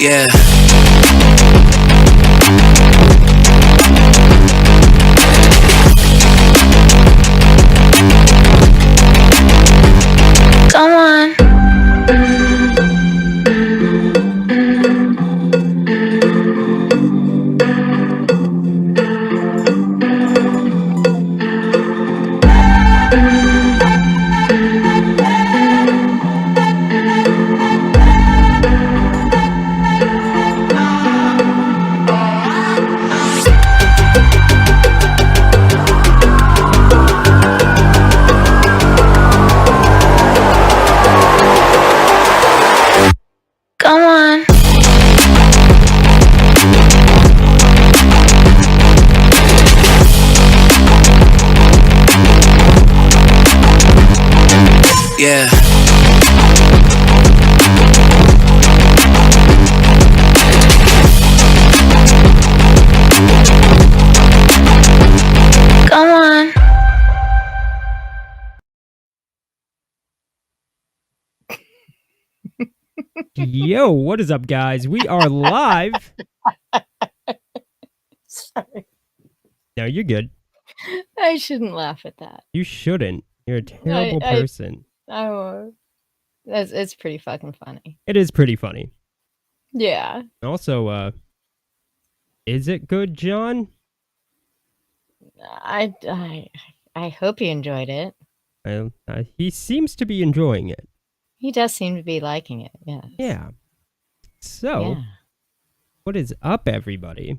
Yeah. Come on. Come on. Yeah. Come on. Yo, what is up, guys? We are live. Sorry. No, you're good. I shouldn't laugh at that. You shouldn't. You're a terrible person. I won't. It's pretty fucking funny. It is pretty funny. Yeah. Also, is it good, John? I hope you enjoyed it. He seems to be enjoying it. He does seem to be liking it. Yes. Yeah. So, What is up, everybody?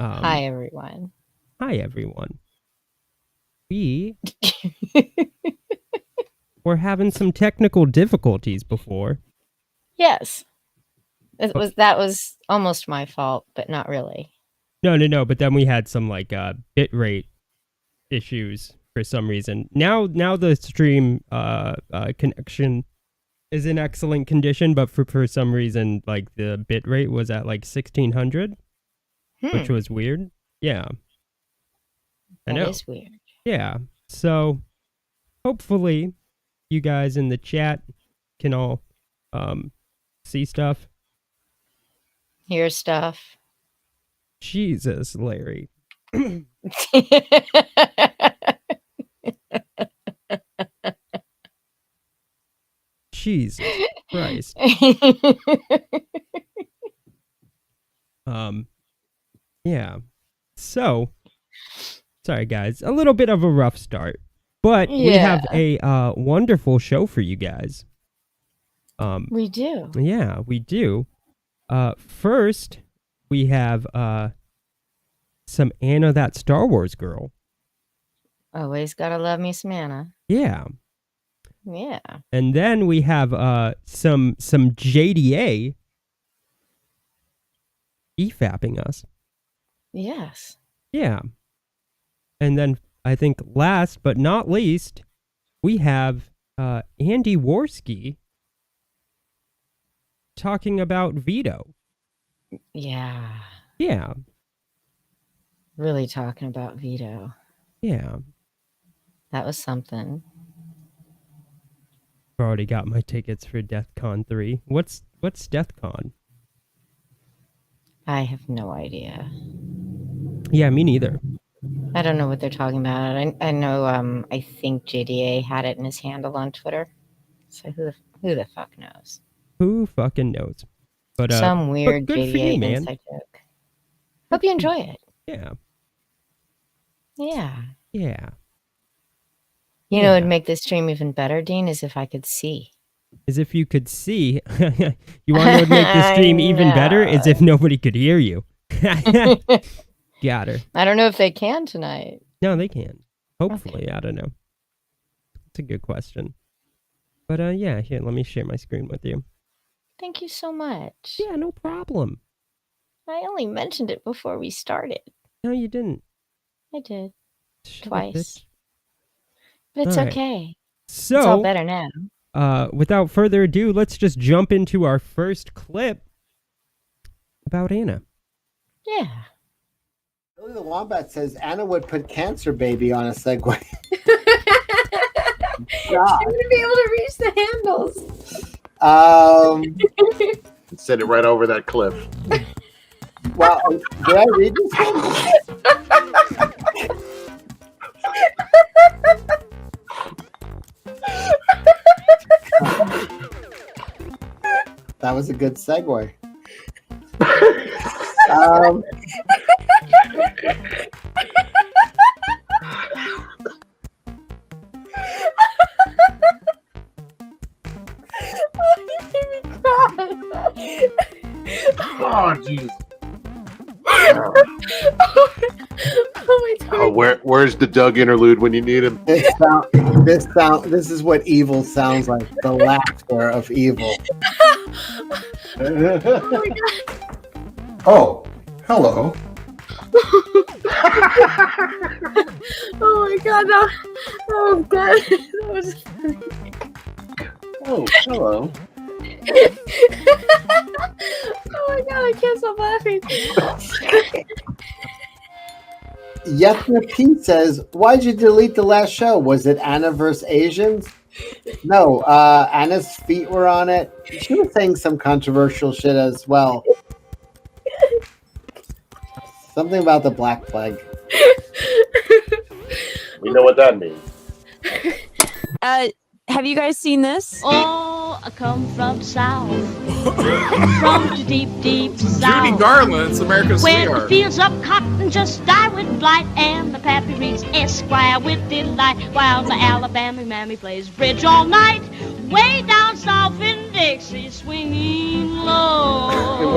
Hi, everyone. Hi, everyone. We were having some technical difficulties before. Yes. That was almost my fault, but not really. No. But then we had some bit rate issues for some reason. Now the stream connection is in excellent condition, but for some reason the bit rate was at 1600, which was weird. Yeah, I know. That is weird. Yeah. So hopefully you guys in the chat can all see stuff. Hear stuff. Jesus, Larry. Jesus Christ. Yeah. So, sorry guys, a little bit of a rough start, but we have a wonderful show for you guys. We do. Yeah, we do. First, we have some Anna, that Star Wars girl. Always gotta love me some Anna. Yeah. Yeah. And then we have some JDA e-fapping us. Yes. Yeah. And then I think last but not least, we have Andy Worski talking about Vito. Yeah. Yeah. Really talking about Vito. Yeah. That was something. I've already got my tickets for DEFCON 3. What's DEFCON? I have no idea. Yeah, me neither. I don't know what they're talking about. I know. I think JDA had it in his handle on Twitter. So who the fuck knows? Who fucking knows? But some weird good JDA for you, man. inside joke. Hope you enjoy it. Yeah. Yeah. Yeah. You know, it'd make this stream even better, Dean, is if I could see. As if you could see. You want to know what would make the stream even better? Is if nobody could hear you. Got her. I don't know if they can tonight. No, they can. Hopefully, okay. I don't know. It's a good question. But yeah, here, let me share my screen with you. Thank you so much. Yeah, no problem. I only mentioned it before we started. No, you didn't. I did. Shut Twice. Up, but it's all right. Okay. So, it's all better now. Without further ado, let's just jump into our first clip about Anna. Yeah. Billy the Wombat says Anna would put Cancer Baby on a Segway. She wouldn't be able to reach the handles. Send it right over that cliff. Well, did I read this one? That was a good segue. Oh, jeez. Oh my God. Where's the Doug interlude when you need him? This is what evil sounds like. The laughter of evil. Oh, hello. Oh my God. Oh God. That was funny. Oh, hello. Oh my God, I can't stop laughing. Yetna P says, "Why'd you delete the last show? Was it Anna versus Asians?" No, Anna's feet were on it. She was saying some controversial shit as well. Something about the Black Plague. We know what that means. Have you guys seen this? Oh, I come from the South. From the deep, deep South. Judy Garland's America's Where Sweetheart. the fields of cotton just die with blight, and the pappy reads Esquire with delight, while the Alabama mammy plays bridge all night, way down south in Dixie, swinging low.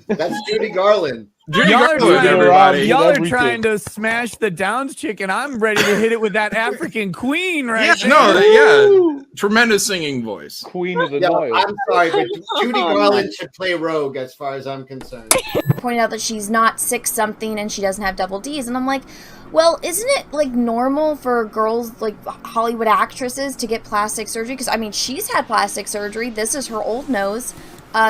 That's Judy Garland. Judy Y'all are Garland, trying- everybody. Y'all are trying to smash the Downs chicken. I'm ready to hit it with that African queen right there. Yeah. Tremendous singing voice. Queen of the Yeah, Nile. I'm sorry, but Judy Garland should play Rogue as far as I'm concerned. Pointed out that she's not 6-something and she doesn't have double D's. And I'm like, well, isn't it like normal for girls, like Hollywood actresses, to get plastic surgery? Because I mean, she's had plastic surgery. This is her old nose.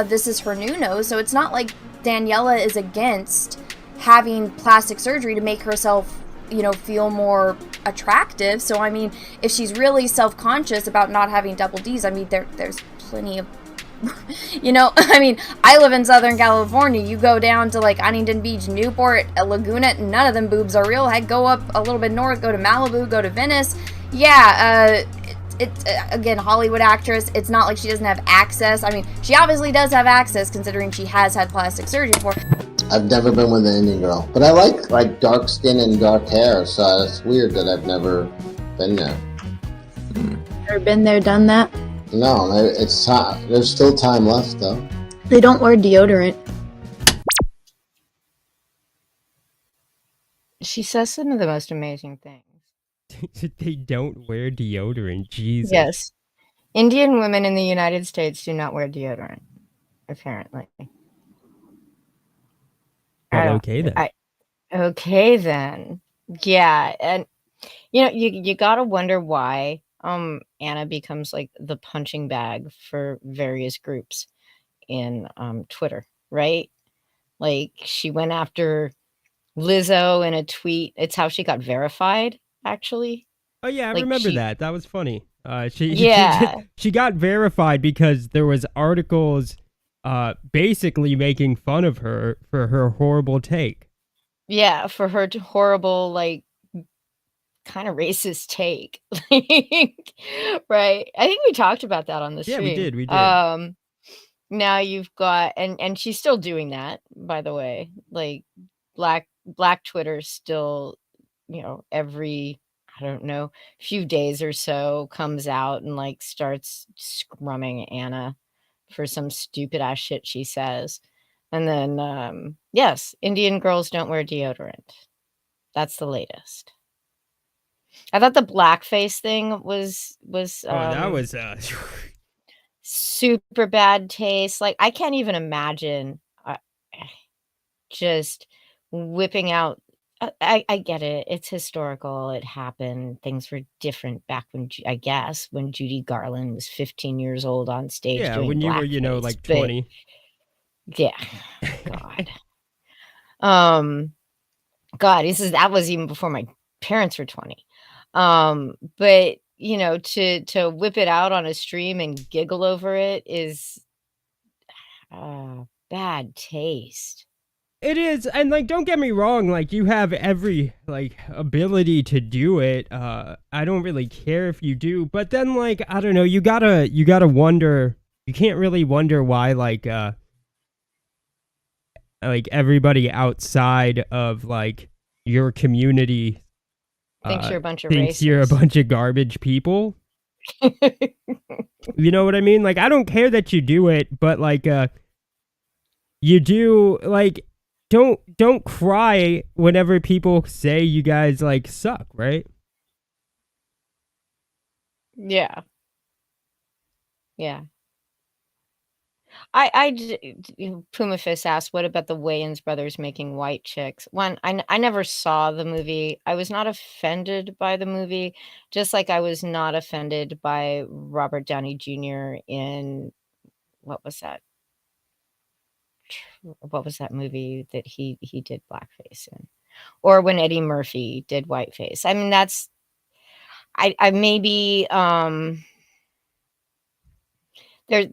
This is her new nose. So it's not like Daniela is against having plastic surgery to make herself, you know, feel more attractive. So I mean, if she's really self-conscious about not having double D's, I mean, there's plenty of, you know, I mean, I live in Southern California. You go down to like Huntington Beach, Newport, Laguna, none of them boobs are real. Heck, go up a little bit north, go to Malibu, go to Venice. Yeah, it's again, Hollywood actress. It's not like she doesn't have access. I mean, she obviously does have access considering she has had plastic surgery before. I've never been with an Indian girl, but I like dark skin and dark hair, so it's weird that I've never been there. Ever been there, done that? No, it's time. There's still time left, though. They don't wear deodorant. She says some of the most amazing things. They don't wear deodorant. Jesus. Yes. Indian women in the United States do not wear deodorant, apparently. Well, okay then. Okay then. Yeah, and you know, you gotta wonder why Anna becomes like the punching bag for various groups in Twitter, right? Like she went after Lizzo in a tweet. It's how she got verified, actually. Oh yeah, I Like, remember that. That was funny. Yeah. She got verified because there was articles basically making fun of her for her horrible take. Yeah, for her horrible, like, kind of racist take. Like, right? I think we talked about that on the stream. Yeah, we did. Now you've got, and she's still doing that, by the way. Like, Black Twitter still, you know, every, I don't know, few days or so comes out and like starts scrumming Anna for some stupid ass shit she says. And then, yes, Indian girls don't wear deodorant. That's the latest. I thought the blackface thing was that was super bad taste. Like, I can't even imagine just whipping out. I get it. It's historical. It happened. Things were different back when, I guess, when Judy Garland was 15 years old on stage. Yeah, doing when you were, you know, blackface, like but 20. yeah. God, that was even before my parents were 20. But you know, to whip it out on a stream and giggle over it is bad taste. It is, and like, don't get me wrong, like, you have every like ability to do it. I don't really care if you do, but then like, I don't know, you gotta wonder. You can't really wonder why like everybody outside of like your community Thinks you're a bunch of thinks you're a racists. bunch of garbage people. You know what I mean? Like, I don't care that you do it, but like you do, like, don't cry whenever people say you guys like suck, right? Yeah. Yeah. Puma Fist asked, what about the Wayans brothers making white chicks? One, I never saw the movie. I was not offended by the movie, just like I was not offended by Robert Downey Jr. in, what was that movie that he did blackface in? Or when Eddie Murphy did whiteface. I mean, that's, I maybe, there,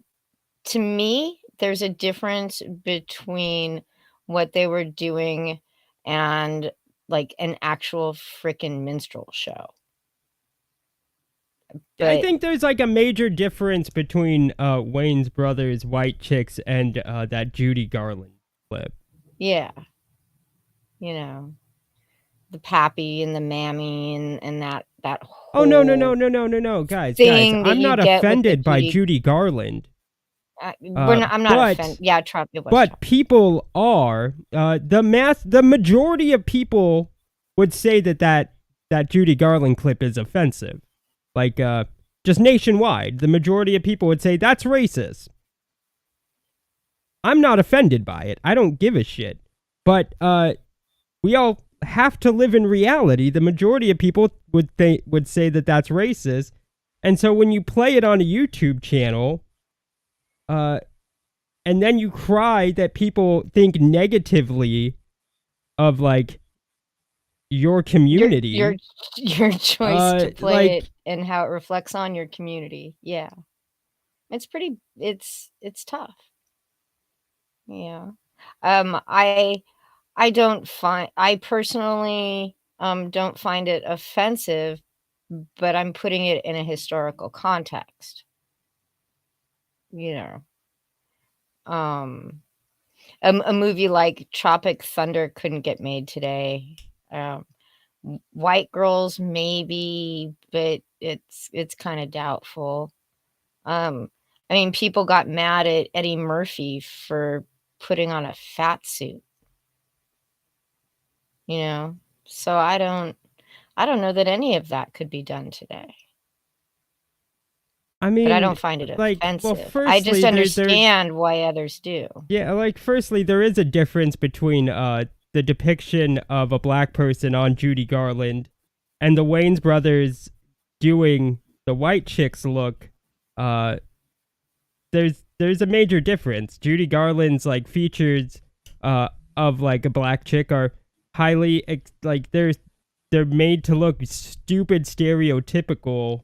to me, there's a difference between what they were doing and like an actual freaking minstrel show. I But think there's like a major difference between Wayne's brothers' white chicks and that Judy Garland clip. yeah, you know, the pappy and the mammy and that Oh no, whole guys, thing that I'm you not get with the offended by Judy. Judy Garland. I'm not offended. Yeah, Trump. It was But Trump. people are the majority of people would say that Judy Garland clip is offensive. Like just nationwide, the majority of people would say that's racist. I'm not offended by it. I don't give a shit. But we all have to live in reality. The majority of people would say that that's racist. And so when you play it on a YouTube channel, and then you cry that people think negatively of like your community, Your choice to play like, it and how it reflects on your community. Yeah, it's pretty. It's tough. Yeah. I personally don't find it offensive, but I'm putting it in a historical context. You know, a movie like Tropic Thunder couldn't get made today. White Girls maybe, but it's kind of doubtful. I mean, people got mad at Eddie Murphy for putting on a fat suit. You know, so I don't know that any of that could be done today. I mean, but I don't find it like, offensive. well, firstly, I just understand why others do. Yeah, like, firstly, there is a difference between the depiction of a black person on Judy Garland and the Wayans brothers doing the white chicks look. There's a major difference. Judy Garland's like features of like a black chick are highly like they're made to look stupid, stereotypical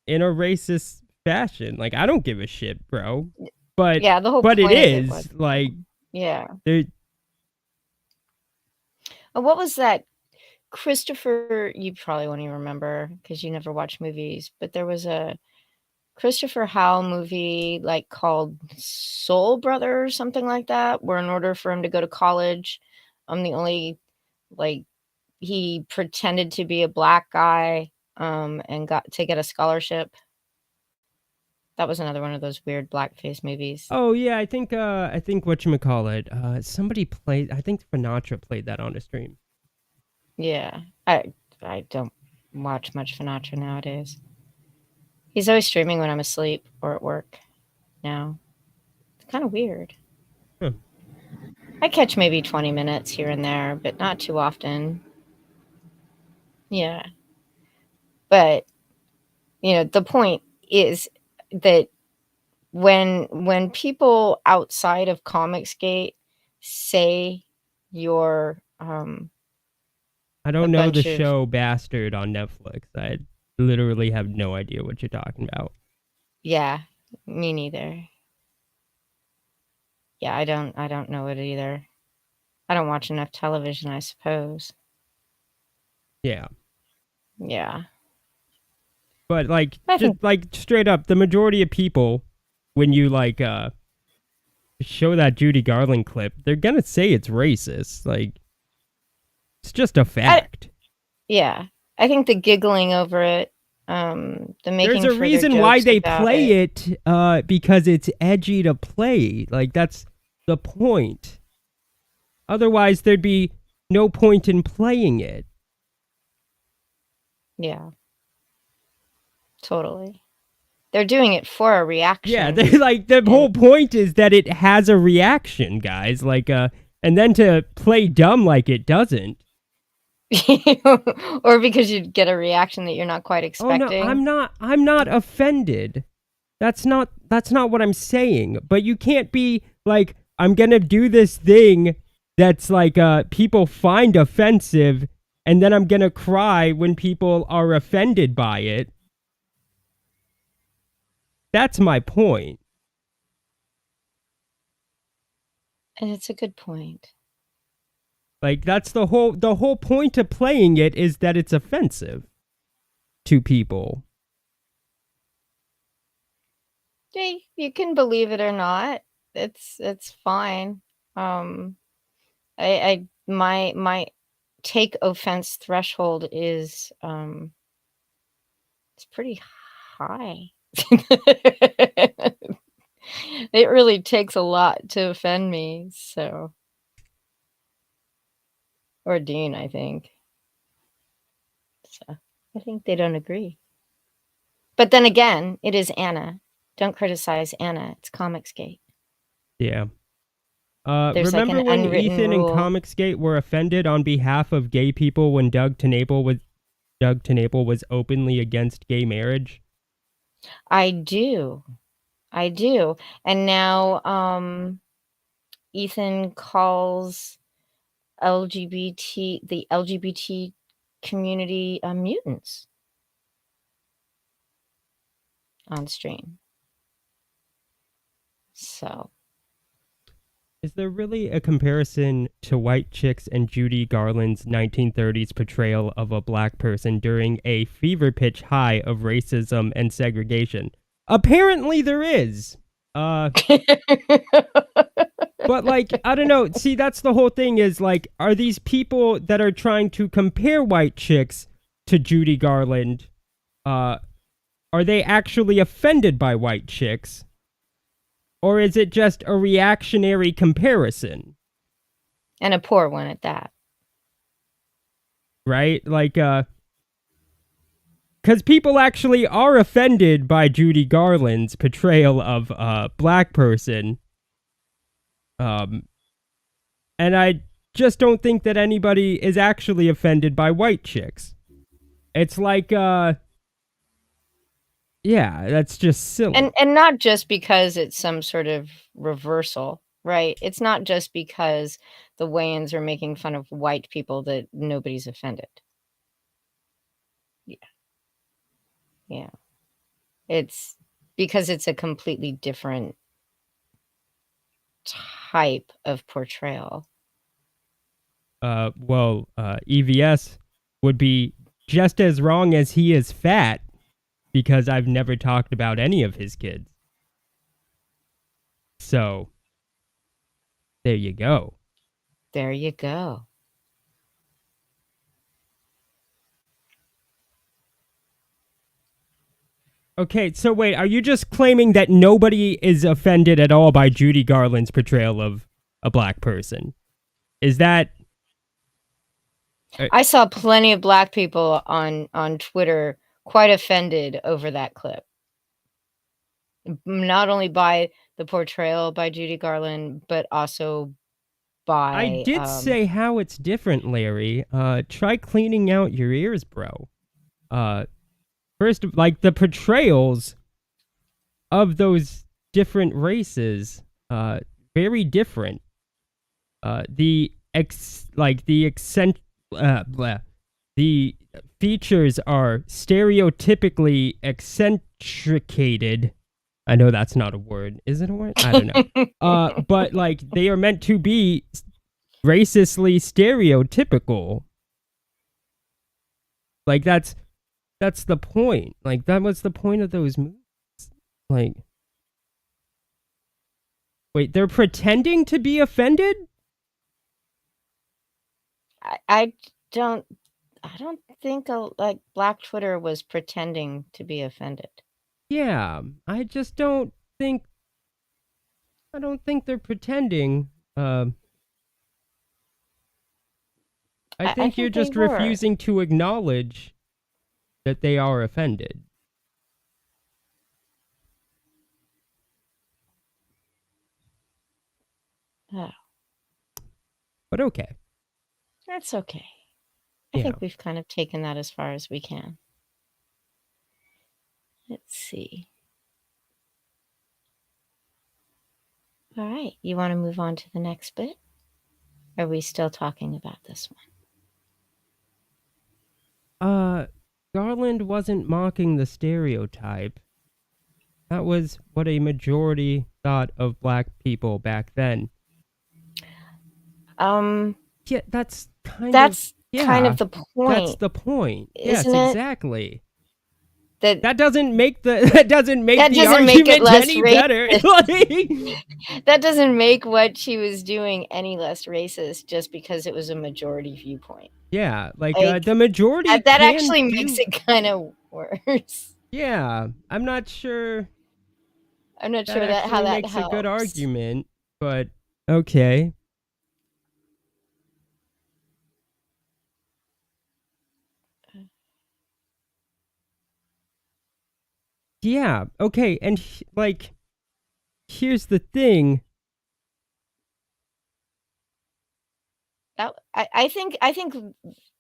in a racist fashion. Like, I don't give a shit, bro. But yeah, the whole but point it of is was, like, yeah. there. What was that? Christopher, you probably won't even remember because you never watch movies, but there was a Christopher Howell movie like called Soul Brother or something like that, where in order for him to go to college, the only, like, he pretended to be a black guy and got to get a scholarship. That was another one of those weird blackface movies. Oh yeah, I think whatchamacallit, somebody played, I think Sinatra played that on a stream. Yeah. I don't watch much Sinatra nowadays. He's always streaming when I'm asleep or at work now. It's kind of weird. Huh. I catch maybe 20 minutes here and there, but not too often. Yeah. But, you know, the point is that when people outside of Comicsgate say you're I don't know the show Bastard on Netflix. literally have no idea what you're talking about. Yeah, me neither. Yeah, I don't know it either. I don't watch enough television, I suppose. Yeah. Yeah. But like, I just think- like straight up, the majority of people, when you like show that Judy Garland clip, they're gonna say it's racist. Like, it's just a fact. Yeah. I think the giggling over it, the making There's a further reason why jokes they about play it, because it's edgy to play. Like, that's the point. Otherwise, there'd be no point in playing it. Yeah. Totally. They're doing it for a reaction. Yeah, they like the whole point is that it has a reaction, guys. Like, and then to play dumb like it doesn't. Or because you'd get a reaction that you're not quite expecting. Oh no, I'm not offended. That's not what I'm saying. But you can't be like, I'm gonna do this thing that's like people find offensive, and then I'm gonna cry when people are offended by it. That's my point. And it's a good point. Like, that's the whole point of playing it is that it's offensive to people. Yeah, you can believe it or not. It's fine. My take offense threshold is it's pretty high. It really takes a lot to offend me, so. Or Dean, I think. So I think they don't agree. But then again, it is Anna. Don't criticize Anna. It's Comicsgate. Yeah. There's like remember an when unwritten Ethan rule. and Comicsgate were offended on behalf of gay people when Doug TenNapel was openly against gay marriage? I do. And now Ethan calls the LGBT community mutants on stream. So, Is there really a comparison to White Chicks and Judy Garland's 1930s portrayal of a black person during a fever pitch high of racism and segregation? Apparently there is. But like, I don't know. See, that's the whole thing is like, are these people that are trying to compare White Chicks to Judy Garland, are they actually offended by White Chicks? Or is it just a reactionary comparison? and a poor one at that. Right? Like, because people actually are offended by Judy Garland's portrayal of a black person. And I just don't think that anybody is actually offended by White Chicks. It's like, yeah, that's just silly. And not just because it's some sort of reversal, right? It's not just because the Wayans are making fun of white people that nobody's offended. Yeah. It's because it's a completely different type of portrayal. Well, EVS would be just as wrong as he is fat, because I've never talked about any of his kids. So, there you go. There you go. Okay, so wait, are you just claiming that nobody is offended at all by Judy Garland's portrayal of a black person? Is that... I saw plenty of black people on Twitter quite offended over that clip. Not only by the portrayal by Judy Garland, but also by... I did say how it's different, Larry. Try cleaning out your ears, bro. First, like, the portrayals of those different races, very different. The features are stereotypically eccentricated. I know that's not a word. Is it a word? I don't know. But like they are meant to be racistly stereotypical. Like that's the point. Like that was the point of those movies. Like, wait, they're pretending to be offended? I don't think like Black Twitter was pretending to be offended. Yeah, I just don't think. I don't think they're pretending. I think you're they just were. refusing to acknowledge that they are offended. Oh, But okay. that's okay. I think we've kind of taken that as far as we can. Let's see. All right, you want to move on to the next bit? Are we still talking about this one? Garland wasn't mocking the stereotype. That was what a majority thought of black people back then. Yeah, that's kind of the point. That's the point. Yes, exactly. That doesn't make the argument any better. That doesn't make what she was doing any less racist just because it was a majority viewpoint. Yeah, like the majority that actually makes it kind of worse. Yeah, I'm not sure how that makes helps. a good argument, but okay. Yeah, okay, and like, here's the thing. I think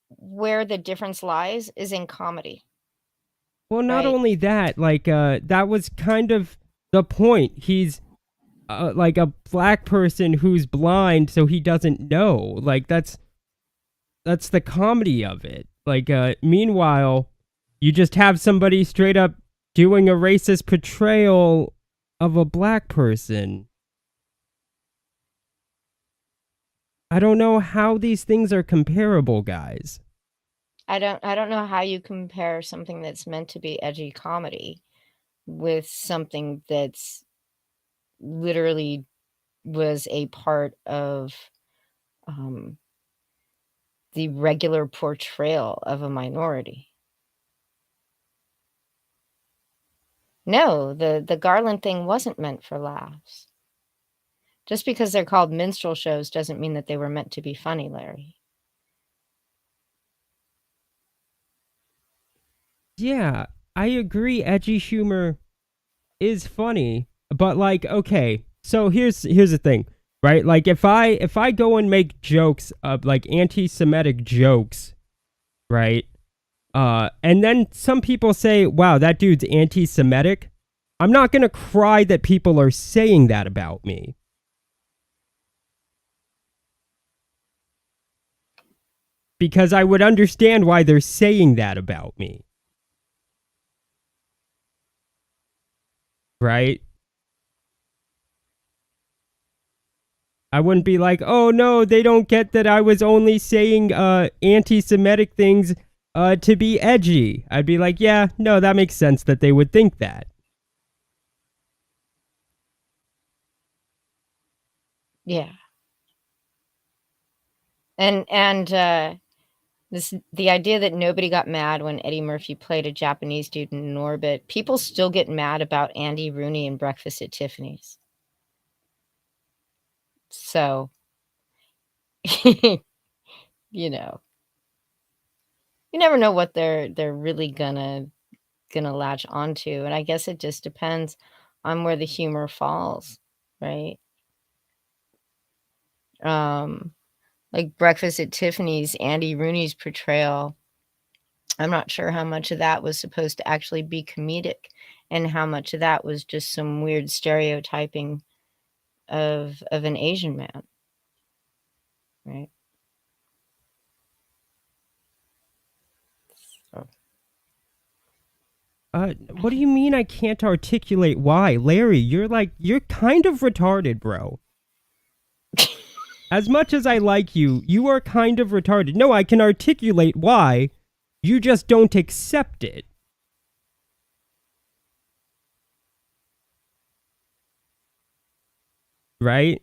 where the difference lies is in comedy. Well, not only that, like, that was kind of the point. He's like a black person who's blind, so he doesn't know. Like, that's the comedy of it. Like, meanwhile, you just have somebody straight up doing a racist portrayal of a black person. I don't know how these things are comparable, guys. I don't know how you compare something that's meant to be edgy comedy with something that's literally was a part of the regular portrayal of a minority. No, the Garland thing wasn't meant for laughs. Just because they're called minstrel shows doesn't mean that they were meant to be funny, Larry. Yeah, I agree. Edgy humor is funny, but like, okay, so here's the thing, right? Like, if I go and make jokes of like anti-Semitic jokes, right? And then some people say, "Wow, that dude's anti-Semitic." I'm not gonna cry that people are saying that about me. Because I would understand why they're saying that about me. Right? I wouldn't be like, oh no, they don't get that I was only saying anti-Semitic things to be edgy. I'd be like, yeah, no, that makes sense that they would think that. Yeah. And the idea that nobody got mad when Eddie Murphy played a Japanese dude in Orbit. People still get mad about Andy Rooney in Breakfast at Tiffany's. So, you know, you never know what they're really gonna latch onto, and I guess it just depends on where the humor falls, right? Like Breakfast at Tiffany's, Andy Rooney's portrayal, I'm not sure how much of that was supposed to actually be comedic and how much of that was just some weird stereotyping of an Asian man, right? What do you mean I can't articulate why? Larry, you're kind of retarded, bro. As much as I like you, you are kind of retarded. No, I can articulate why. You just don't accept it. Right?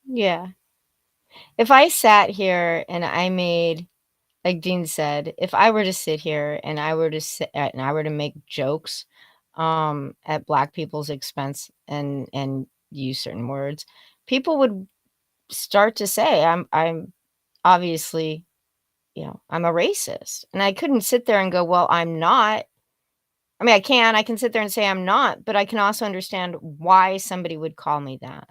Yeah. If I sat here and I made, like Dean said, if I were to sit here and I were to make jokes at black people's expense and use certain words, people would start to say I'm obviously, I'm a racist. And I couldn't sit there and go, well, I'm not. I mean, I can sit there and say I'm not, but I can also understand why somebody would call me that.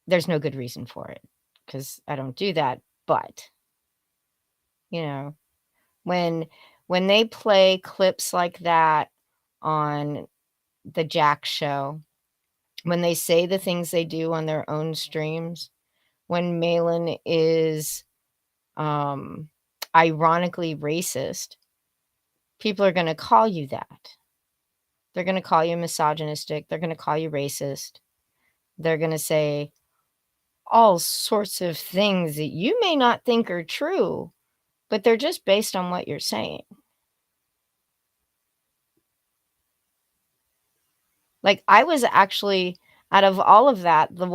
There's no good reason for it because I don't do that. But, when they play clips like that on the Jack show, when they say the things they do on their own streams, when Malin is ironically racist, people are going to call you that. They're going to call you misogynistic. They're going to call you racist. They're going to say all sorts of things that you may not think are true, but they're just based on what you're saying. Like, I was actually, out of all of that, the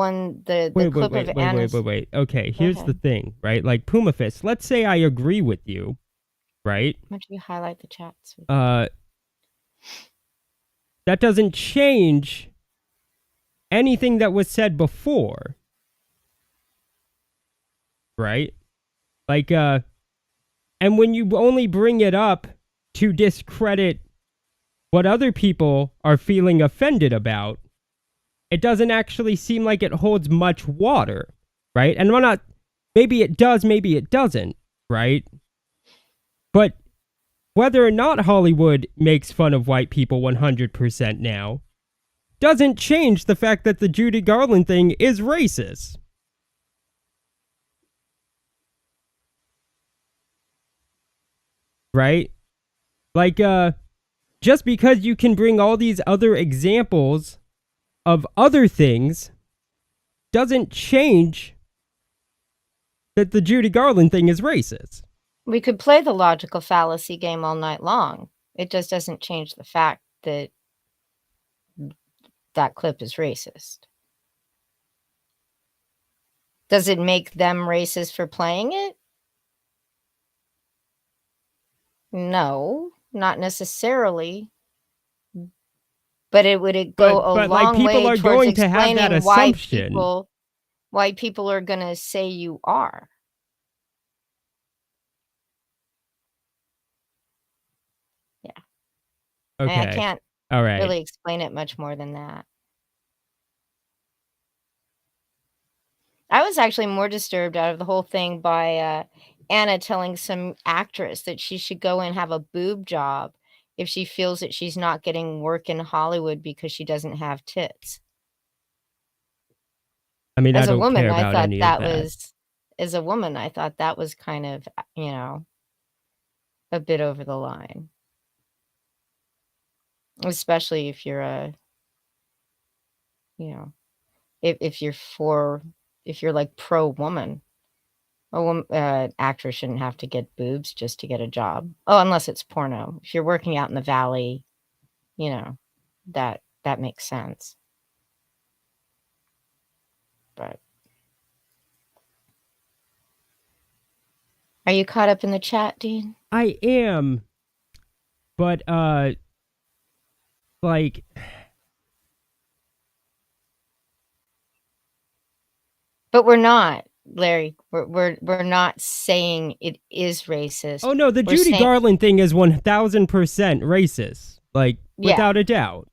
clip of Anna's... Wait. Okay, here's the thing, right? Like, Puma Fist, let's say I agree with you, right? Why don't you highlight the chats? That doesn't change anything that was said before. Right? Like, and when you only bring it up to discredit what other people are feeling offended about, it doesn't actually seem like it holds much water, right? And I'm not, maybe it does, maybe it doesn't, right? But whether or not Hollywood makes fun of white people 100% now doesn't change the fact that the Judy Garland thing is racist. Right? Like, just because you can bring all these other examples of other things doesn't change that the Judy Garland thing is racist. We could play the logical fallacy game all night long. It just doesn't change the fact that that clip is racist. Does it make them racist for playing it? No, not necessarily. But it would go a long way towards explaining why people are going to say you are. Yeah. Okay. I can't All right. really explain it much more than that. I was actually more disturbed out of the whole thing by Anna telling some actress that she should go and have a boob job if she feels that she's not getting work in Hollywood because she doesn't have tits. I mean, as I a don't woman, care I about thought any that of that. was, as a woman, I thought that was kind of, a bit over the line. Especially if you're if you're like pro woman. A woman, actress shouldn't have to get boobs just to get a job. Oh, unless it's porno. If you're working out in the valley, that makes sense. But are you caught up in the chat, Dean? I am, but like, but we're not, Larry. We're not saying it is racist. Oh no, the Judy Garland thing is 1000% racist, like without a doubt.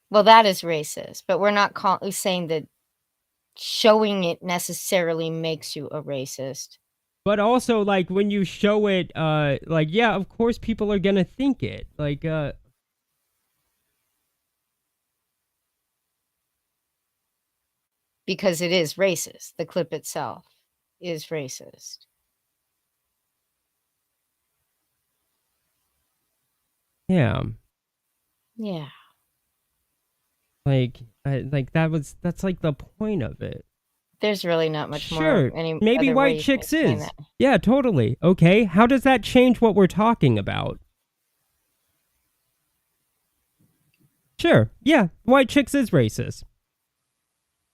Well, that is racist, but we're not saying that showing it necessarily makes you a racist. But also, like, when you show it, like, yeah, of course people are gonna think it. Like, because it is racist. The clip itself is racist. Yeah. Yeah. Like that's like the point of it. There's really not much Sure, more. Any maybe other way White you can Chicks explain is. that. Yeah, totally. Okay, how does that change what we're talking about? Sure, yeah, White Chicks is racist.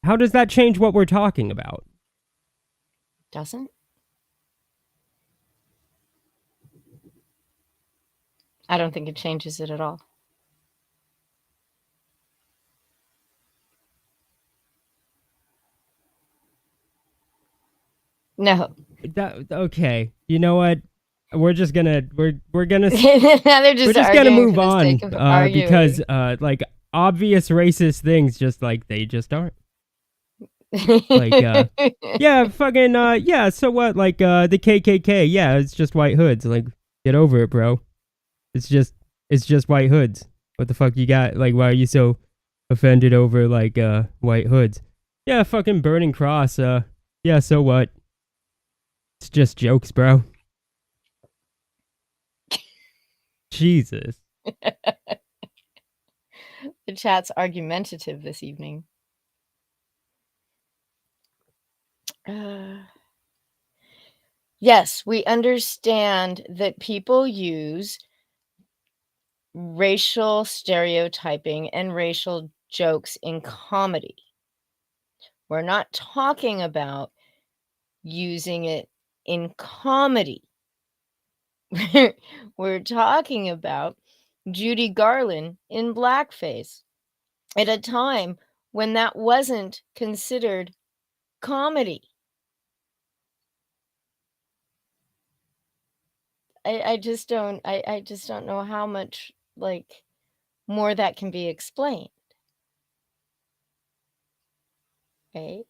How does that change what we're talking about? Doesn't? I don't think it changes it at all. No. Okay, you know what? We're just gonna we're gonna Now they're just we're just gonna arguing move for the on sake of arguing. because like obvious racist things just like they just aren't. Like yeah, fucking yeah, so what, like the KKK, yeah, it's just white hoods. Like, get over it, bro. It's just white hoods. What the fuck you got? Like, why are you so offended over like white hoods? Yeah, fucking Burning Cross, yeah, so what? It's just jokes, bro. Jesus. The chat's argumentative this evening. Yes, we understand that people use racial stereotyping and racial jokes in comedy. We're not talking about using it in comedy. We're talking about Judy Garland in blackface at a time when that wasn't considered comedy. I just don't know how much like more that can be explained. Right?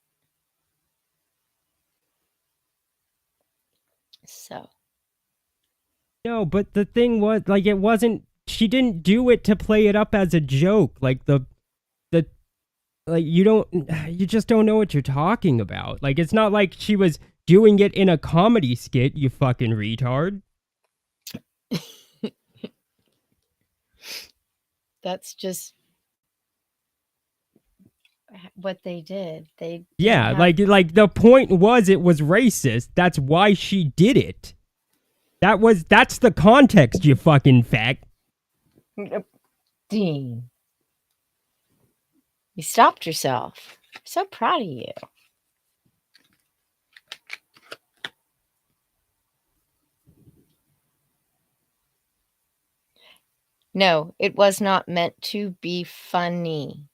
So. No, but the thing was, like, it wasn't, she didn't do it to play it up as a joke. Like, like, you just don't know what you're talking about. Like, it's not like she was doing it in a comedy skit, you fucking retard. That's just what they did. Yeah, like the point was it was racist. That's why she did it. That's the context, you fucking fag. Dean. You stopped yourself. I'm so proud of you. No, it was not meant to be funny.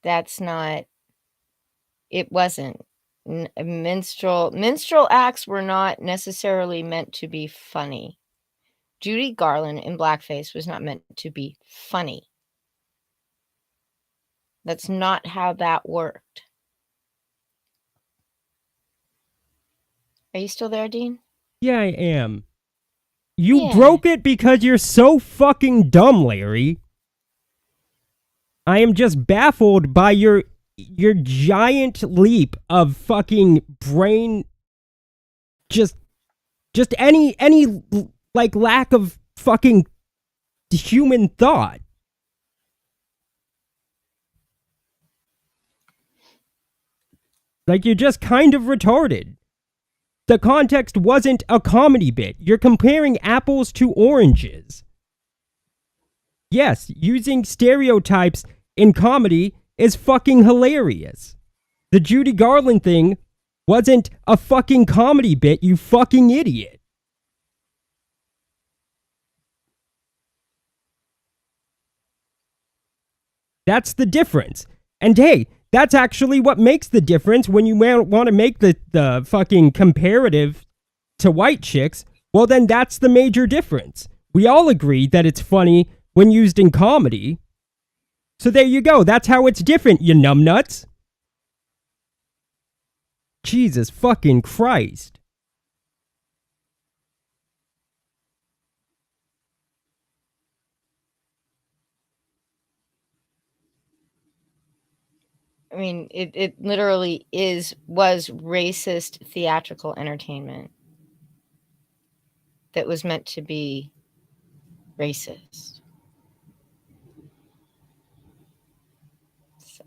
That's not. It wasn't. Minstrel acts were not necessarily meant to be funny. Judy Garland in blackface was not meant to be funny. That's not how that worked. Are you still there, Dean? Yeah, I am. You broke it because you're so fucking dumb, Larry. I am just baffled by your giant leap of fucking brain, just any like lack of fucking human thought. Like, you're just kind of retarded. The context wasn't a comedy bit. You're comparing apples to oranges. Yes, using stereotypes in comedy is fucking hilarious. The Judy Garland thing wasn't a fucking comedy bit, you fucking idiot. That's the difference. And hey, that's actually what makes the difference when you want to make the fucking comparative to White Chicks. Well, then that's the major difference. We all agree that it's funny when used in comedy. So there you go. That's how it's different, you numbnuts. Jesus fucking Christ. I mean, it literally was racist theatrical entertainment that was meant to be racist. So,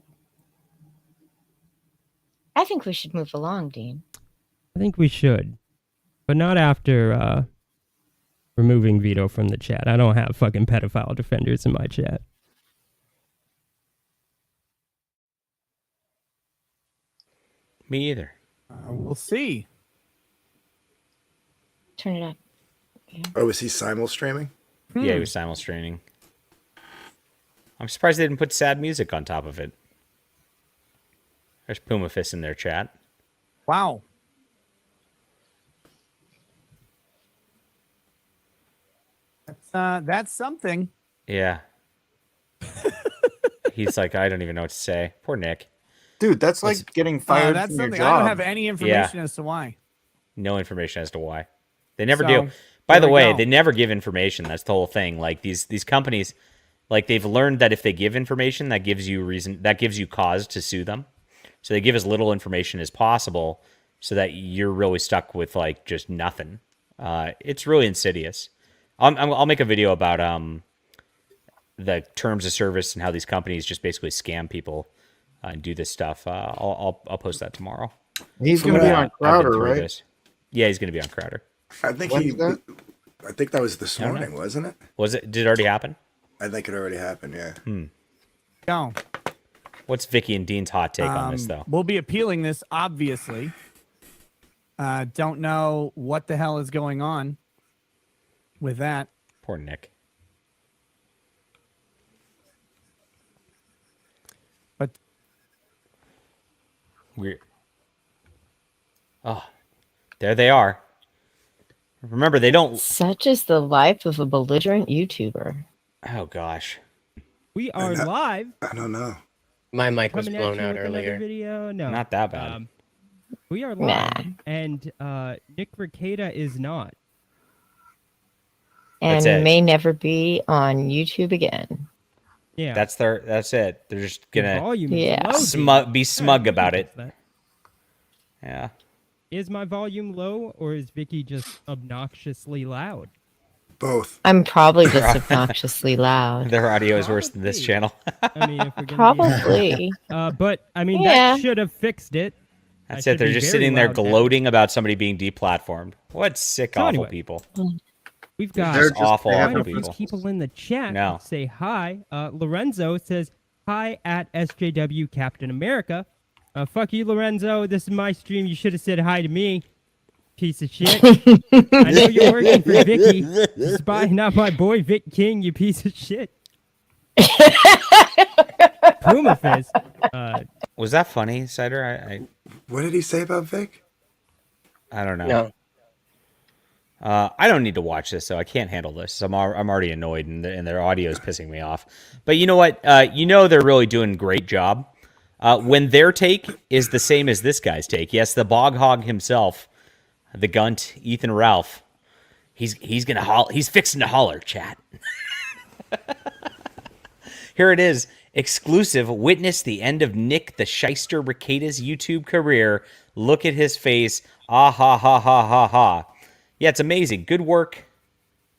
I think we should move along, Dean. I think we should, but not after removing Vito from the chat. I don't have fucking pedophile defenders in my chat. Me either. We'll see. Turn it up. Yeah. Oh, is he simul streaming? Yeah, he was simul streaming. I'm surprised they didn't put sad music on top of it. There's Puma Fist in their chat. Wow. That's something. Yeah. He's like, I don't even know what to say. Poor Nick. Dude, that's like getting fired That's from your something. job. I don't have any information as to why. No information as to why. They never So, do. By the there we way, go. they never give information. That's the whole thing. Like these companies, like they've learned that if they give information, that gives you reason, that gives you cause to sue them. So they give as little information as possible, so that you're really stuck with like just nothing. It's really insidious. I'll make a video about the terms of service and how these companies just basically scam people and do this stuff. I'll post that tomorrow. He's going to be on Crowder, right? This. Yeah, he's going to be on Crowder. I think I think that was this morning, wasn't it? Was it? Did it already happen? I think it already happened. Yeah. No. What's Vicky and Dean's hot take on this, though? We'll be appealing this, obviously. Don't know what the hell is going on with that. Poor Nick. But we're there they are. Remember, they don't. Such is the life of a belligerent YouTuber. Oh gosh. We are live. I don't know. My mic was Coming blown at you out with another earlier. Video. No, Not that bad. We are live, and Nick Rekeita is not. And That's it. may never be on YouTube again. Yeah, That's it. They're just gonna volume Yeah. is low, dude. be smug about it. That. Yeah. Is my volume low, or is Vicky just obnoxiously loud? Both. I'm probably just obnoxiously loud. Their audio is worse than this channel. I mean, if we're gonna Probably. but I mean, Yeah. that should have fixed it. That's I it. should They're be just very sitting there loud now. gloating about somebody being deplatformed. What sick, So awful anyway. people. We've got Just awful, quite awful a few people. people in the chat. No. Say hi. Lorenzo says hi at SJW Captain America. Fuck you, Lorenzo. This is my stream. You should have said hi to me. Piece of shit. I know you're working for Vicky. Spying out my boy Vic King, you piece of shit. Puma Fist. Was that funny, Cider? What did he say about Vic? I don't know. No. I don't need to watch this, so I can't handle this. I'm already annoyed, and their audio is pissing me off. But you know what? They're really doing a great job. When their take is the same as this guy's take. Yes, the bog hog himself, the gunt, Ethan Ralph. He's fixing to holler, chat. Here it is. Exclusive. Witness the end of Nick the Shyster Rekeita's YouTube career. Look at his face. Ah ha ha ha ha ha. Yeah, it's amazing. Good work.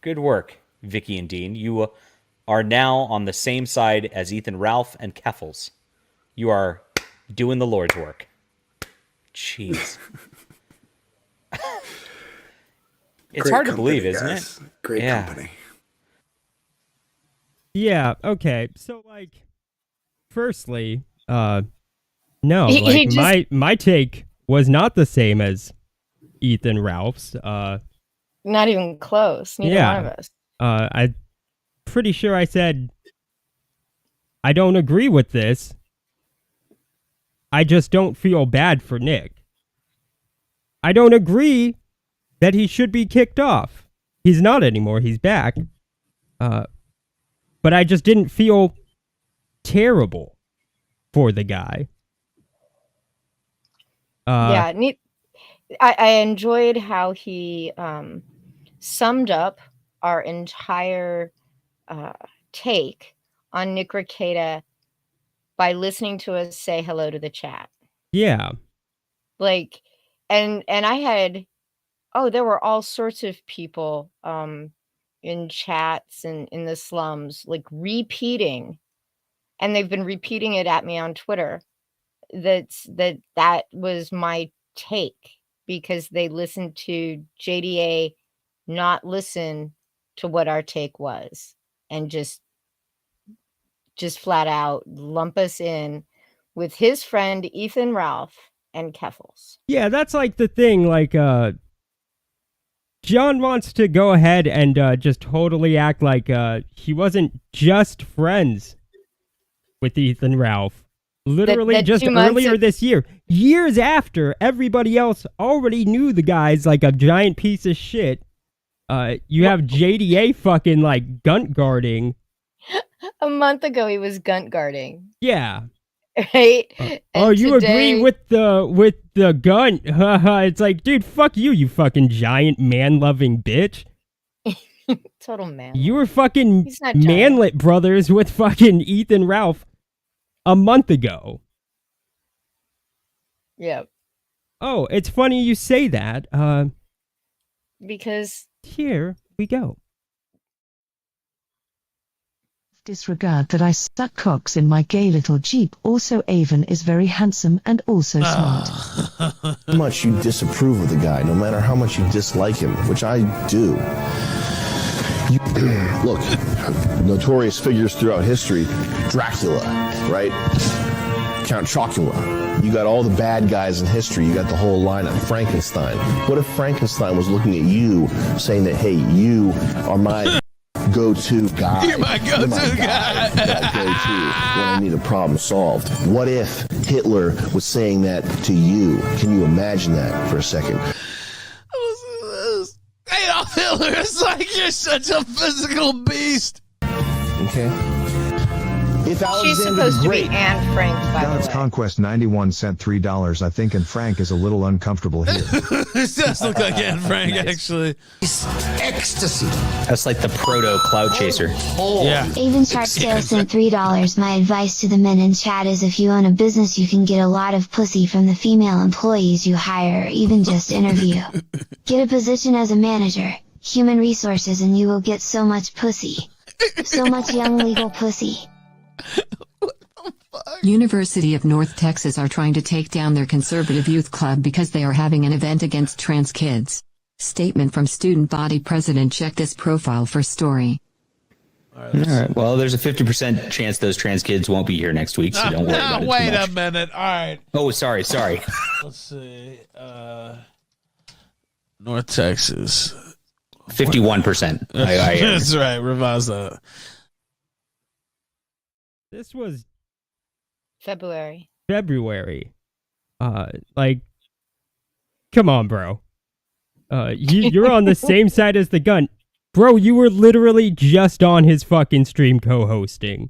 Good work, Vicky and Dean. You are now on the same side as Ethan Ralph and Keffels. You are doing the Lord's work. Jeez. It's Great hard to company, believe, isn't guys. it? Great Yeah. company. Yeah, okay. So like firstly, no, He like just- my take was not the same as Ethan Ralph's. Not even close. Neither Yeah. one of us. I'm pretty sure I said I don't agree with this. I just don't feel bad for Nick. I don't agree that he should be kicked off. He's not anymore. He's back. But I just didn't feel terrible for the guy. Yeah, I enjoyed how he summed up our entire take on Nick Rekeita by listening to us say hello to the chat. Yeah. Like, and I had, there were all sorts of people in chats and in the slums, like repeating, and they've been repeating it at me on Twitter. That was my take, because they listened to JDA not listen to what our take was, and just flat out lump us in with his friend Ethan Ralph and Keffels. Yeah, that's like the thing. Like, John wants to go ahead and just totally act like he wasn't just friends with Ethan Ralph. Literally just earlier this year. Years after everybody else already knew the guy's like a giant piece of shit. You have JDA fucking like gunt guarding. A month ago he was gunt guarding. Yeah. Right? You agree with the gun? It's like, dude, fuck you, you fucking giant man-loving bitch. Total man. You were fucking manlet brothers with fucking Ethan Ralph a month ago. Yep. Oh, it's funny you say that. Because here we go. Disregard that I suck cocks in my gay little Jeep. Also, Avon is very handsome and also smart. How much you disapprove of the guy, no matter how much you dislike him, which I do. Look, notorious figures throughout history, Dracula, right? Count Chocula. You got all the bad guys in history. You got the whole lineup. Frankenstein. What if Frankenstein was looking at you, saying that, hey, you are my go-to guy. You're my go-to guy. That go-to when I need a problem solved. What if Hitler was saying that to you? Can you imagine that for a second? Adolf Hitler is like, you're such a physical beast. Okay. If she's supposed to be Anne Frank, by God's the way. Conquest 91 cent $3, I think, and Frank is a little uncomfortable here. This does look like Anne Frank, actually. Ecstasy. That's like the proto cloud chaser. Yeah. Avon Sharpsdale sent $3. My advice to the men in chat is if you own a business, you can get a lot of pussy from the female employees you hire or even just interview. Get a position as a manager, human resources, and you will get so much pussy. So much young legal pussy. University of North Texas are trying to take down their conservative youth club because they are having an event against trans kids. Statement from student body president. Check this profile for story. All right. Well, there's a 50% chance those trans kids won't be here next week, so don't worry about it. Wait too much. a minute. All right. Oh, sorry. Let's see. North Texas. 51%. I That's right. Revise that. This was February. Like, come on, bro. You're on the same side as the gun. Bro, you were literally just on his fucking stream co-hosting.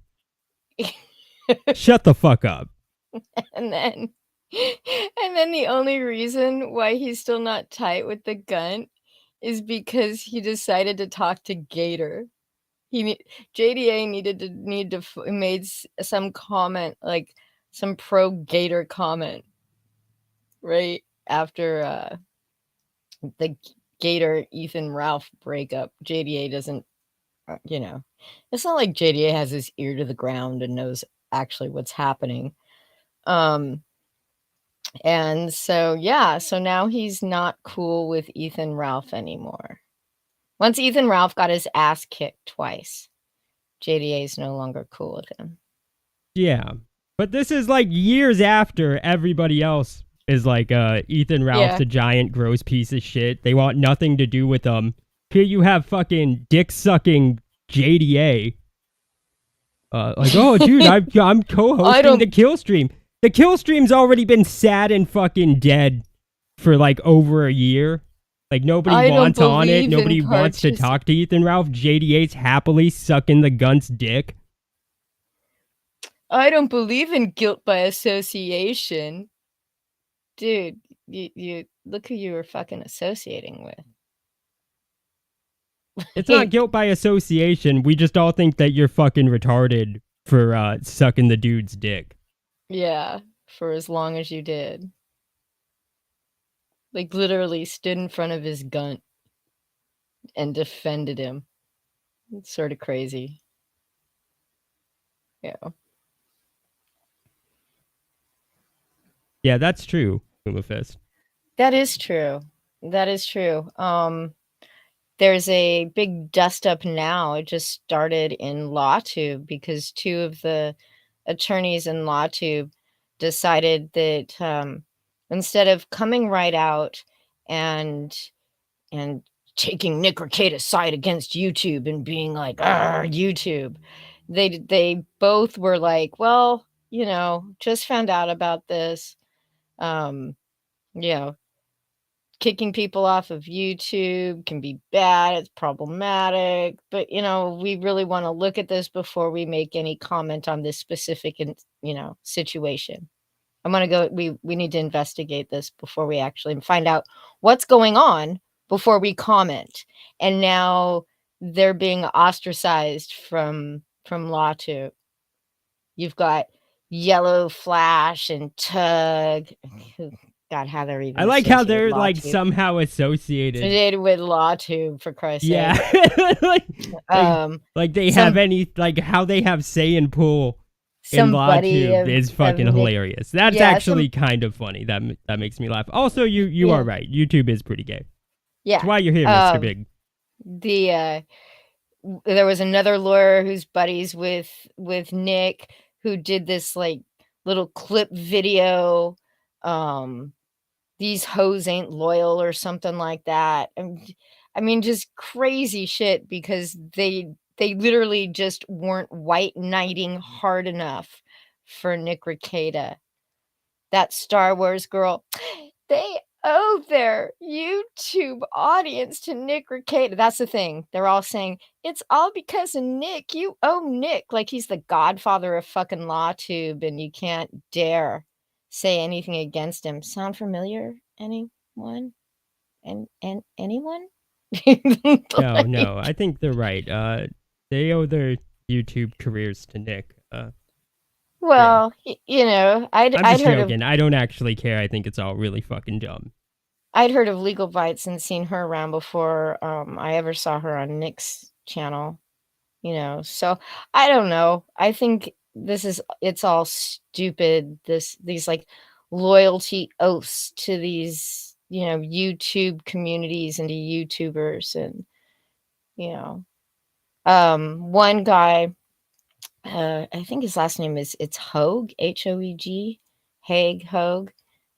Shut the fuck up. And then the only reason why he's still not tight with the gun is because he decided to talk to Gator. JDA made some comment, like some pro Gator comment, right after the Gator Ethan Ralph breakup. JDA doesn't, it's not like JDA has his ear to the ground and knows actually what's happening. And so now he's not cool with Ethan Ralph anymore. Once Ethan Ralph got his ass kicked twice, JDA is no longer cool with him. Yeah. But this is like years after everybody else is like, Ethan Ralph's a giant gross piece of shit. They want nothing to do with him. Here you have fucking dick-sucking JDA. Like, oh, dude, I'm co-hosting the kill stream. The kill stream's already been sad and fucking dead for like over a year. Like, nobody wants on it. Nobody wants to talk to Ethan Ralph. JDA's happily sucking the gun's dick. I don't believe in guilt by association. Dude, you look who you were fucking associating with. It's not guilt by association. We just all think that you're fucking retarded for sucking the dude's dick. Yeah, for as long as you did. Like, literally stood in front of his gun and defended him. It's sort of crazy. Yeah. Yeah, that's true, Puma Fist. That is true. That is true. There's a big dust up now. It just started in LawTube because two of the attorneys in LawTube decided that instead of coming right out and taking Nick Rekeita's side against YouTube and being like, YouTube, they both were like, well, just found out about this. Kicking people off of YouTube can be bad. It's problematic, but we really want to look at this before we make any comment on this specific, situation. I'm going to go. We need to investigate this before we actually find out what's going on before we comment. And now they're being ostracized from LawTube. You've got Yellow Flash and Tug. God, how they're even. I like how they're like somehow associated with LawTube, for Christ's sake. Yeah. like they have any, like how they have say and pull in LawTube is fucking hilarious. That's actually kind of funny. That makes me laugh. Also, you are right. YouTube is pretty gay. Yeah. That's why you're here, Mr. Big. There was another lawyer who's buddies with Nick who did this like little clip video. These hoes ain't loyal or something like that. I mean, just crazy shit because they literally just weren't white knighting hard enough for Nick Rekeita. That Star Wars girl, they owe their YouTube audience to Nick Rekeita. That's the thing. They're all saying, it's all because of Nick. You owe Nick. Like he's the godfather of fucking LawTube and you can't dare say anything against him. Sound familiar? Anyone? And anyone? No, I think they're right. They owe their YouTube careers to Nick. Well, I'm just heard joking. I don't actually care. I think it's all really fucking dumb. I'd heard of Legal Bites and seen her around before I ever saw her on Nick's channel. So I don't know. I think it's all stupid. These like loyalty oaths to these, YouTube communities and to YouTubers and, one guy, I think his last name is Hogue, Hoeg, Haig Hogue,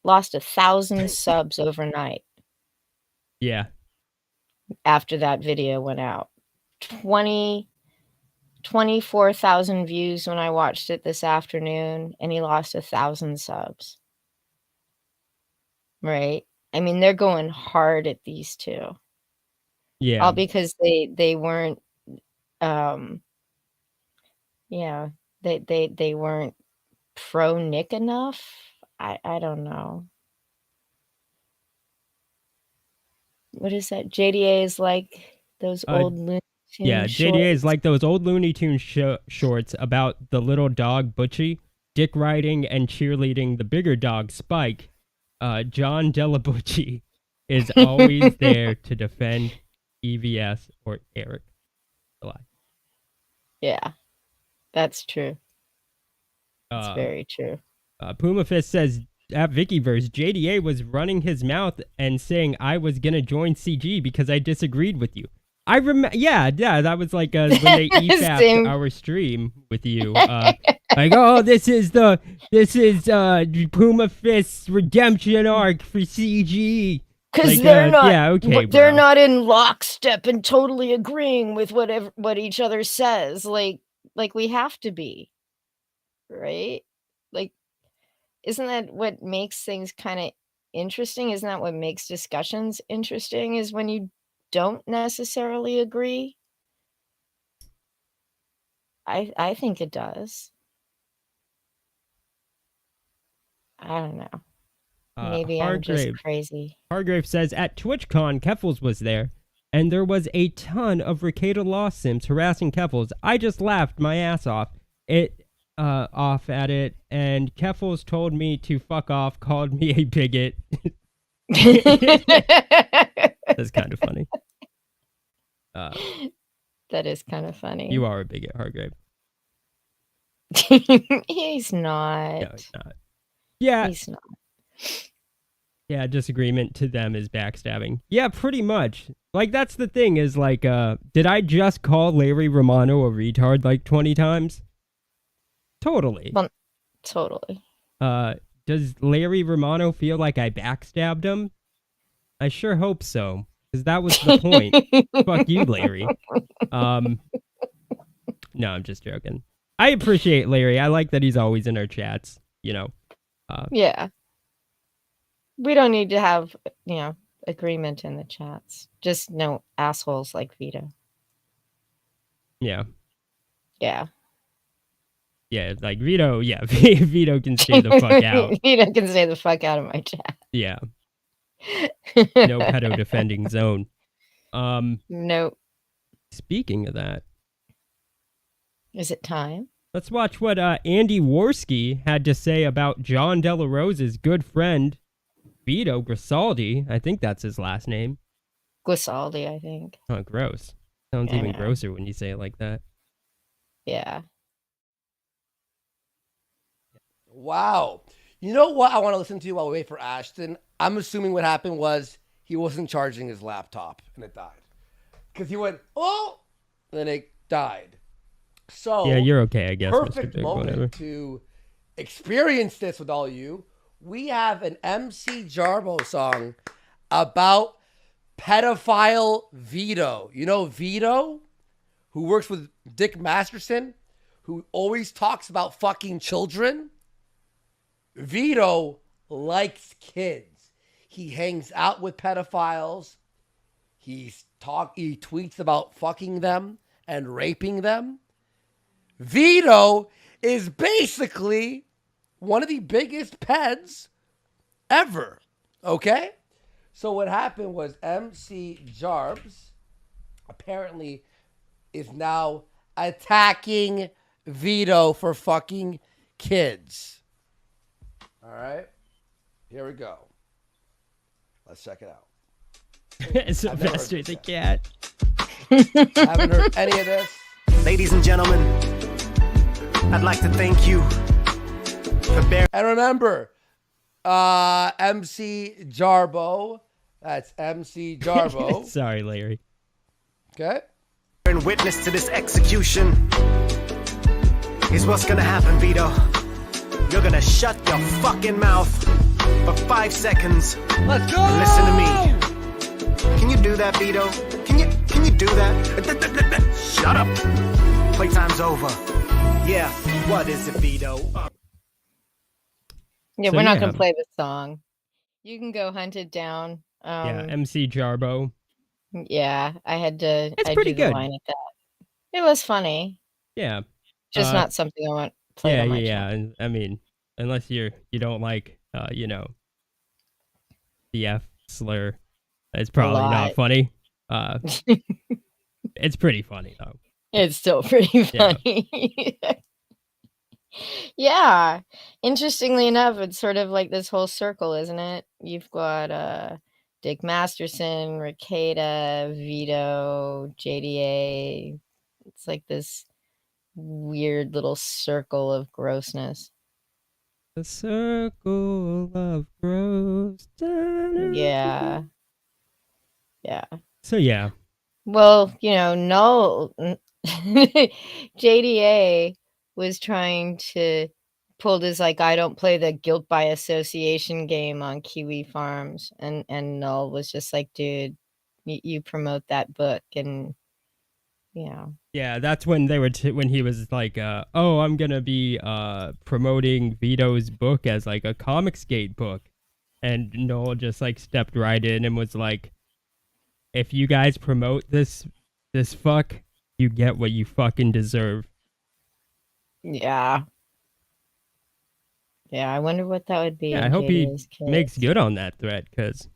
lost 1,000 subs overnight. Yeah. After that video went out, 24,000 views when I watched it this afternoon, and he lost 1,000 subs. Right? I mean, they're going hard at these two. Yeah. All because they weren't, they weren't pro Nick enough. I don't know. What is that? JDA is like those old Looney Tunes. Yeah, JDA is like those old Looney Tunes shorts about the little dog Butchie, dick riding and cheerleading the bigger dog Spike. John Delabucci is always there to defend EVS or Eric. Yeah, that's true. That's very true. Puma Fist says at Vickyverse, JDA was running his mouth and saying I was gonna join CG because I disagreed with you. I remember, yeah, that was like when they ESAP'd our stream with you. Like, oh, this is Puma Fist's redemption arc for CG. Because they're not, they're not in lockstep and totally agreeing with what each other says. Like we have to be, right? Like, isn't that what makes things kind of interesting? Isn't that what makes discussions interesting? Is when you don't necessarily agree. I think it does. I don't know. Maybe I'm just crazy. Hargrave says, at TwitchCon, Keffels was there, and there was a ton of Rekeita Law Sims harassing Keffels. I just laughed my ass off at it, and Keffels told me to fuck off, called me a bigot. That's kind of funny. That is kind of funny. You are a bigot, Hargrave. He's not. No, he's not. Yeah. He's not. Yeah, disagreement to them is backstabbing. Yeah, pretty much. Like, that's the thing is, like, did I just call Larry Romano a retard, like, 20 times? Totally. Well, totally. Does Larry Romano feel like I backstabbed him? I sure hope so, because that was the point. Fuck you, Larry. No, I'm just joking. I appreciate Larry. I like that he's always in our chats, you know. Yeah. We don't need to have, agreement in the chats. Just no assholes like Vito. Yeah. Yeah. Yeah, like Vito, Vito can stay the fuck out. Vito can stay the fuck out of my chat. Yeah. No pedo defending zone. Nope. Speaking of that. Is it time? Let's watch what Andy Worski had to say about John De La Rosa's good friend, Vito Grisaldi. I think that's his last name. Grisaldi, I think. Oh, gross. Sounds even grosser when you say it like that. Yeah. Wow. You know what I want to listen to while we wait for Ashton? I'm assuming what happened was he wasn't charging his laptop and it died. Because he went, oh, and then it died. So yeah, you're okay, I guess. Perfect Mr. Big, moment whatever. to experience this with all of you. We have an MC Jarbo song about pedophile Vito. You know Vito, who works with Dick Masterson, who always talks about fucking children? Vito likes kids. He hangs out with pedophiles. He tweets about fucking them and raping them. Vito is basically one of the biggest peds ever. Okay? So what happened was MC Jarbs apparently is now attacking Vito for fucking kids. All right? Here we go. Let's check it out. Sylvester the cat. I haven't heard any of this. Ladies and gentlemen, I'd like to thank you for bearing. And remember, MC Jarbo. That's MC Jarbo. Sorry, Larry. Okay. And witness to this execution is what's gonna happen, Vito. You're gonna shut your fucking mouth for 5 seconds. Let's go! Listen to me. Can you do that, Vito? Can you do that? Shut up. Playtime's over. Yeah, what is it, Vito? Yeah, So, we're not yeah. gonna play the song. You can go hunt it down. Yeah, MC Jarbo. Yeah, I had to. It's I pretty do the good. line at that. It was funny. Yeah. Just not something I want played on my Yeah. And I mean, unless you don't like, the F slur, it's probably not lot. funny. It's pretty funny though. It's still pretty Yeah. funny. Yeah. Interestingly enough, it's sort of like this whole circle, isn't it? You've got Dick Masterson, Rekeita, Vito, JDA. It's like this weird little circle of grossness. The circle of gross. Yeah. Yeah. So yeah. Well, no. JDA was trying to pull this I don't play the guilt by association game on Kiwi Farms, and Null was just like, dude, you promote that book, and Yeah, that's when they were when he was like, "Oh, I'm gonna be promoting Vito's book as like a Comicsgate book," and Noel just like stepped right in and was like, "If you guys promote this fuck, you get what you fucking deserve." yeah. I wonder what that would be. Yeah, I in hope he JDA's case. makes good on that threat because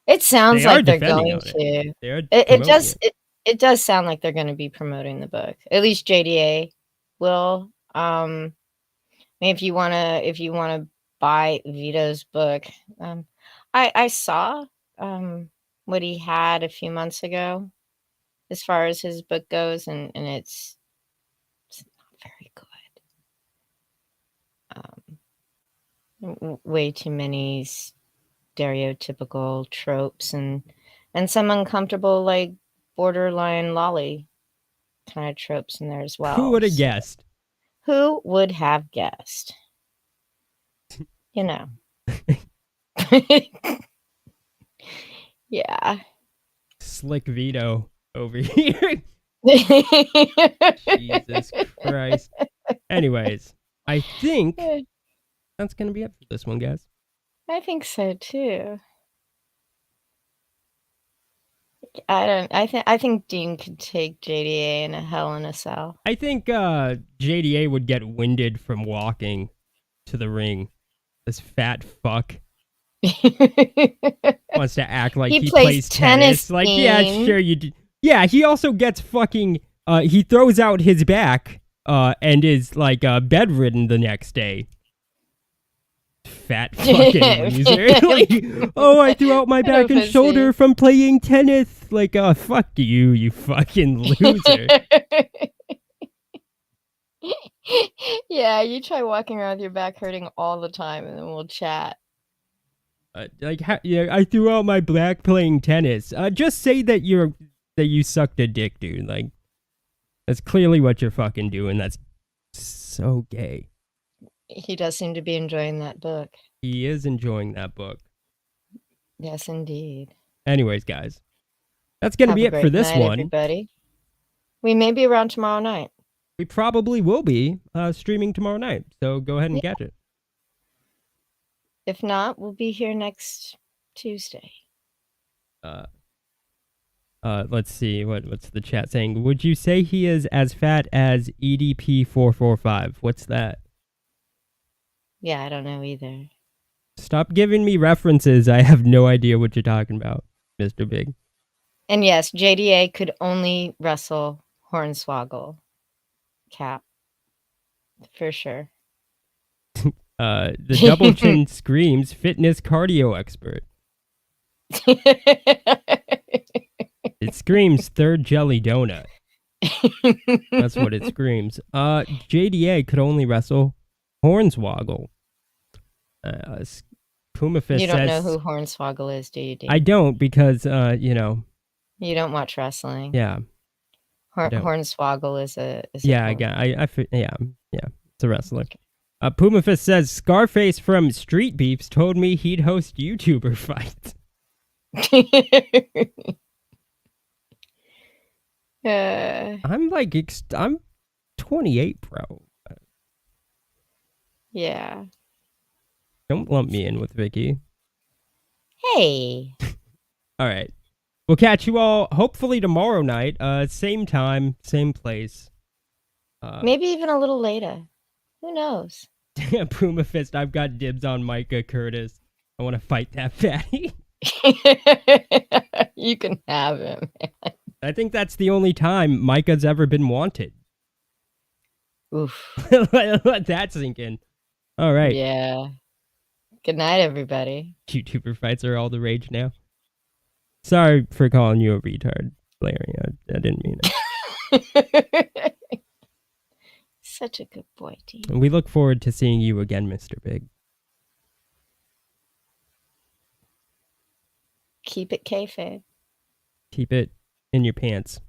It sounds they are like they're defending going on it. to. They are It promoting does. it. It does sound like they're going to be promoting the book. At least JDA will. If you wanna buy Vito's book, I saw what he had a few months ago. as far as his book goes, and it's not very good. Way too many stereotypical tropes and some uncomfortable, like, borderline lolly kind of tropes in there as well. Who would have guessed? Who would have guessed? You know. Yeah. Slick Vito over here. Jesus Christ. Anyways, I think that's gonna be it for this one, guys. I think so too. I think Dean could take JDA in a Hell in a Cell. I think JDA would get winded from walking to the ring. This fat fuck wants to act like he plays tennis. Like, yeah, sure you do. Yeah, he also gets fucking. He throws out his back and is like bedridden the next day. Fat fucking loser. Like, oh, I threw out my back and shoulder from playing tennis. Like, oh, fuck you, you fucking loser. Yeah, you try walking around with your back hurting all the time, and then we'll chat. Yeah, I threw out my back playing tennis. Just say that you sucked a dick, dude. Like, that's clearly what you're fucking doing. That's so gay. He does seem to be enjoying that book. He is enjoying that book. Yes, indeed. Anyways, guys, that's gonna be it for this one. Everybody. We may be around tomorrow night. We probably will be streaming tomorrow night, so go ahead and catch it. If not, we'll be here next Tuesday. Let's see, what's the chat saying? Would you say he is as fat as EDP445? What's that? Yeah, I don't know either. Stop giving me references. I have no idea what you're talking about, Mr. Big. And yes, JDA could only wrestle Hornswoggle. Cap. For sure. The double chin screams fitness cardio expert. It screams third jelly donut. That's what it screams. JDA could only wrestle Hornswoggle. Puma Fist You don't says, know who Hornswoggle is, do you, Dean? I don't, because you know. You don't watch wrestling. Yeah. Hornswoggle is a yeah, it's a wrestler. Okay. Puma Fist says Scarface from Street Beefs told me he'd host YouTuber fights. I'm 28, bro. Yeah. Don't lump me in with Vicky. Hey. All right. We'll catch you all hopefully tomorrow night. Same time, same place. Maybe even a little later. Who knows? Puma Fist, I've got dibs on Micah Curtis. I want to fight that fatty. You can have him, man. I think that's the only time Micah's ever been wanted. Oof. Let that sink in. All right. Yeah. Good night, everybody. YouTuber fights are all the rage now. Sorry for calling you a retard, Larry. I didn't mean it. Such a good boy, Dean. And we look forward to seeing you again, Mr. Big. Keep it kayfabe. Keep it in your pants.